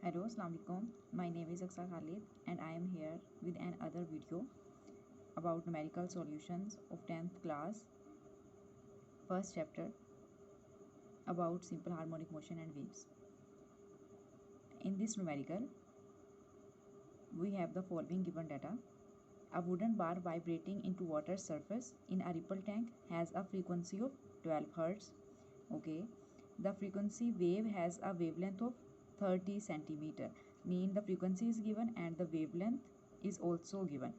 Hello, Assalamu alaikum. My name is Aksa Khalid and I am here with another video about numerical solutions of 10th class, first chapter about simple harmonic motion and waves. In this numerical, we have the following given data. A wooden bar vibrating into water surface in a ripple tank has a frequency of 12 Hz. Okay, the frequency wave has a wavelength of 30 centimeter. Mean the frequency is given and the wavelength is also given.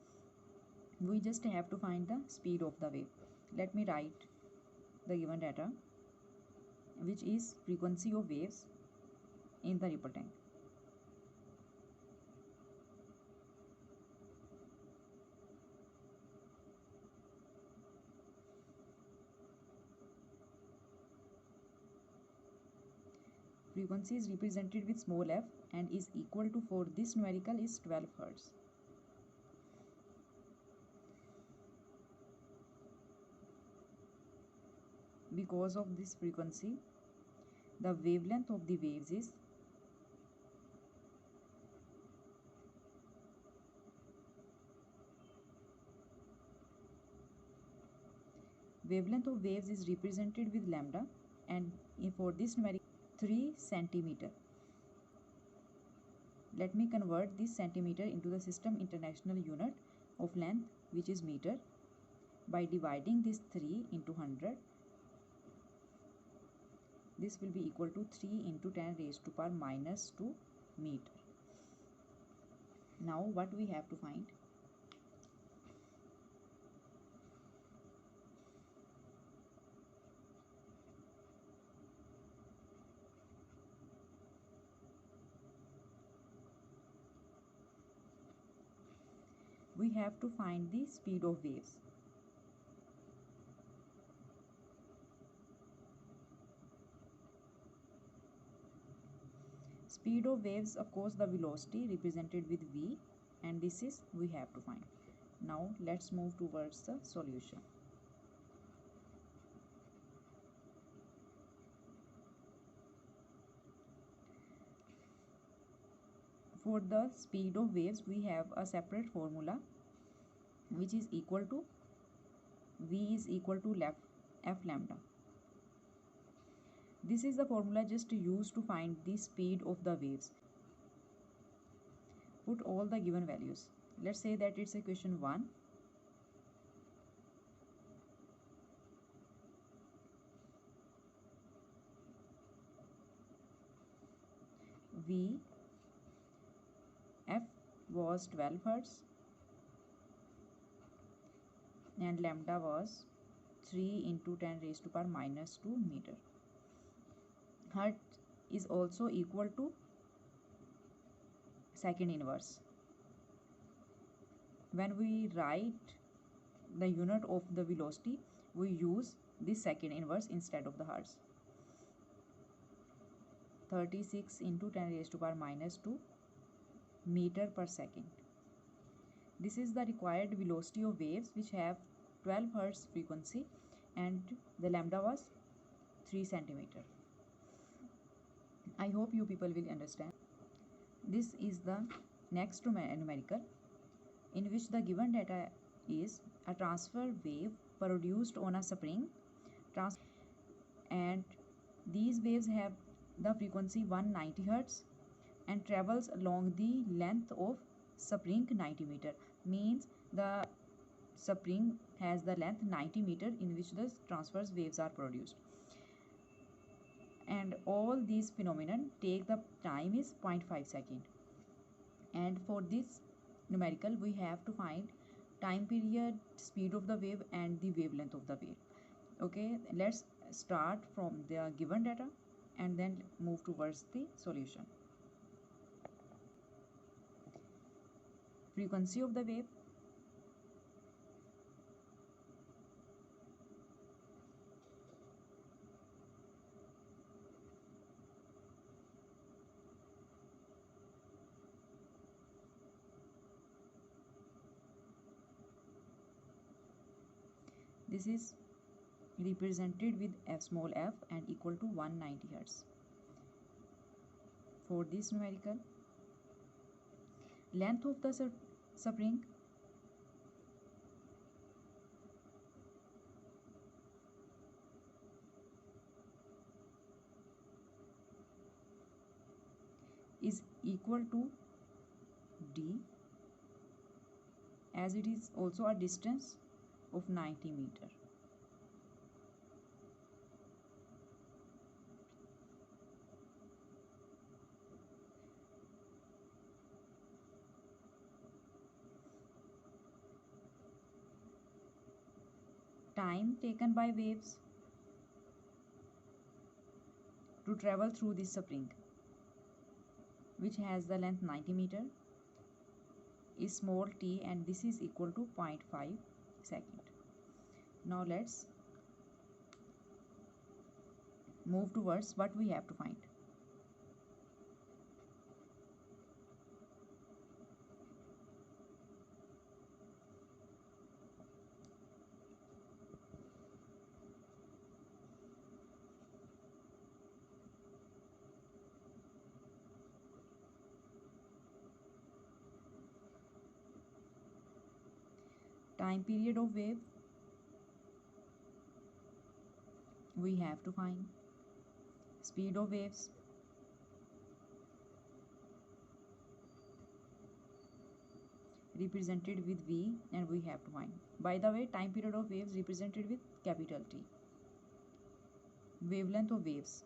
We just have to find the speed of the wave. Let me write the given data, which is frequency of waves in the ripple tank. Frequency is represented with small f and is equal to, for this numerical, is 12 Hz. Because of this frequency, the wavelength of the waves is represented with lambda, and for this numerical 3 centimeter. Let me convert this centimeter into the system international unit of length, which is meter, by dividing this 3 into 100. This will be equal to 3 into 10 raised to power minus 2 meter. Now what we have to find? We have to find the speed of waves. Speed of waves, of course, the velocity represented with v, and this is we have to find. Now let's move towards the solution. For the speed of waves, we have a separate formula, which is equal to v is equal to f lambda. This is the formula just used to find the speed of the waves. Put all the given values. Let's say that it's equation 1. V f was 12 Hz and lambda was 3 into 10 raised to power minus 2 meter. Hertz is also equal to second inverse. When we write the unit of the velocity, we use this second inverse instead of the Hertz. 36 into 10 raised to power minus 2 meter per second. This is the required velocity of waves which have 12 Hz frequency, and the lambda was 3 centimeter. I hope you people will understand. This is the next numerical, in which the given data is a transfer wave produced on a spring, and these waves have the frequency 190 Hz and travels along the length of spring 90 meter. Means the spring has the length 90 meter in which the transverse waves are produced, and all these phenomenon take the time is 0.5 second. And for this numerical, we have to find time period, speed of the wave, and the wavelength of the wave. Okay, let's start from the given data and then move towards the solution. Frequency of the wave. This is represented with f small f and equal to 190 Hz. For this numerical, Length of the spring is equal to d, as it is also a distance of 90 meter. Time taken by waves to travel through this spring, which has the length 90 meter, is small t, and this is equal to 0.5 second. Now let's move towards what we have to find. Time period of wave we have to find. Speed of waves, represented with v, and we have to find. By the way, time period of waves represented with capital T. Wavelength of waves,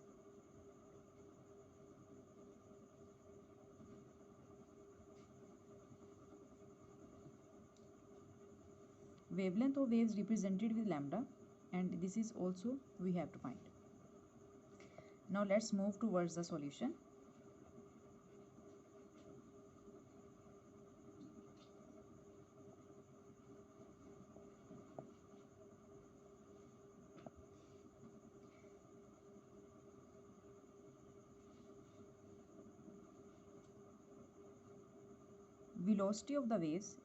wavelength of waves represented with lambda, and this is also we have to find. Now let's move towards the solution. Velocity of the waves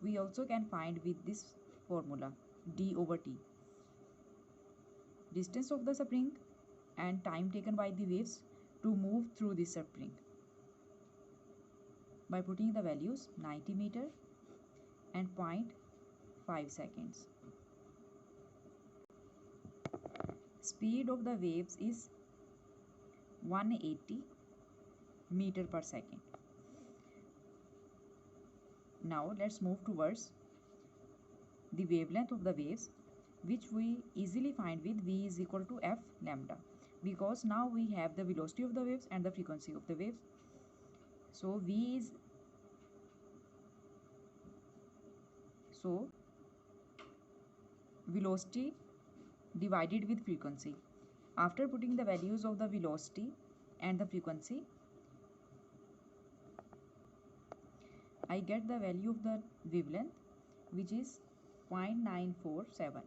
we also can find with this formula, d over t. Distance of the spring and time taken by the waves to move through this spring. By putting the values 90 meter and 0.5 seconds. Speed of the waves is 180 meter per second. Now let's move towards the wavelength of the waves, which we easily find with v is equal to f lambda, because now we have the velocity of the waves and the frequency of the waves. So velocity divided with frequency. After putting the values of the velocity and the frequency, I get the value of the wavelength, which is 0.947.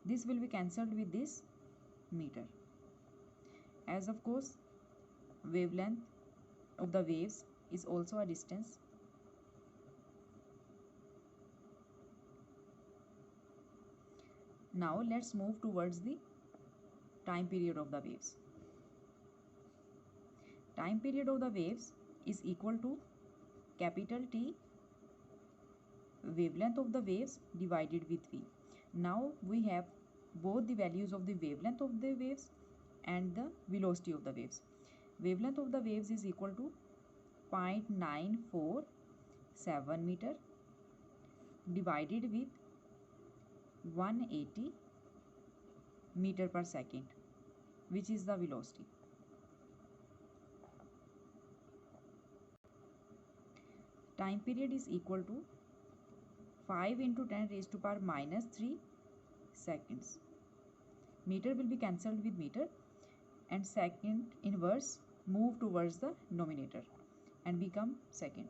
This will be cancelled with this meter, as of course wavelength of the waves is also a distance. Now let's move towards the time period of the waves. Time period of the waves is equal to capital T wavelength of the waves divided with v. Now we have both the values of the wavelength of the waves and the velocity of the waves. Wavelength of the waves is equal to 0.947 meter divided with 180 meter per second, which is the velocity. Time period is equal to 5 into 10 raised to power minus 3 seconds. Meter will be cancelled with meter, and second inverse move towards the numerator and become second.